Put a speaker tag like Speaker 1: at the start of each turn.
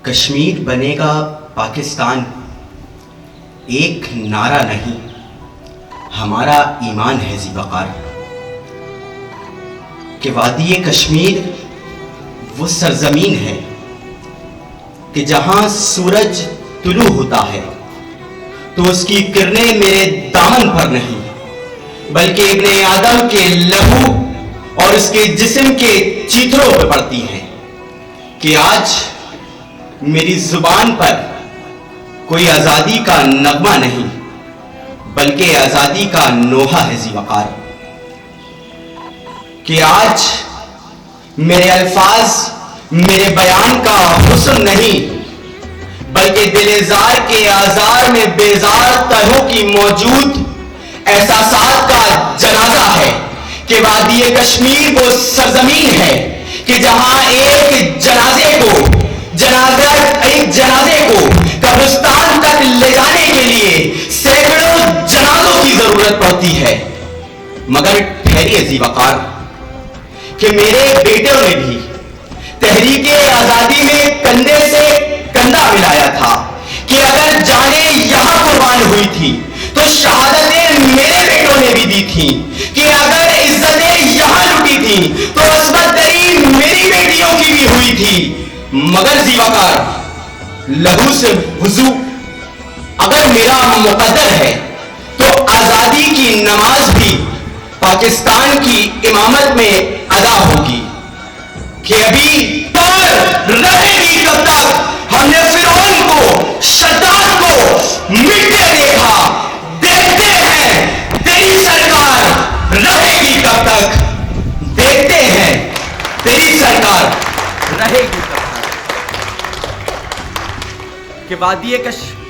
Speaker 1: کشمیر بنے گا پاکستان ایک نعرہ نہیں، ہمارا ایمان ہے ذی وقار کہ وادی کشمیر وہ سرزمین ہے کہ جہاں سورج طلوع ہوتا ہے تو اس کی کرنیں میرے دامن پر نہیں بلکہ ابن آدم کے لہو اور اس کے جسم کے چیتھڑوں پہ پڑتی ہیں کہ آج میری زبان پر کوئی آزادی کا نغمہ نہیں بلکہ آزادی کا نوحہ ہے ذی وقار، کہ آج میرے الفاظ میرے بیان کا حسن نہیں بلکہ دل زار کے آزار میں بیزار تہوں کی موجود احساسات کا جنازہ ہے کہ وادی کشمیر وہ سرزمین ہے کہ جہاں ایک جنازے کو قبرستان تک لے جانے کے لیے سینکڑوں جنازوں کی ضرورت پڑتی ہے۔ مگر ٹھہریے ذی وقار کہ میرے بیٹوں نے بھی تحریک آزادی میں کندھے سے کندھا ملایا تھا کہ اگر جانیں یہاں قربان ہوئی تھی تو شہادتیں میرے بیٹوں نے بھی دی تھی، کہ اگر عزتیں یہاں لٹی تھی تو عصمت دری میری بیٹیوں کی بھی ہوئی تھی۔ مگر ذی وقار لہو سے وضو اگر میرا مقدر ہے تو آزادی کی نماز بھی پاکستان کی امامت میں ادا ہوگی، کہ ابھی دور رہے گی کب تک ہم نے فرعون کو شداد کو مٹتے دیکھا، دیکھتے ہیں تیری سرکار رہے گی کب تک، دیکھتے ہیں تیری سرکار رہے گی کب تک۔ کہ وادی کشمیر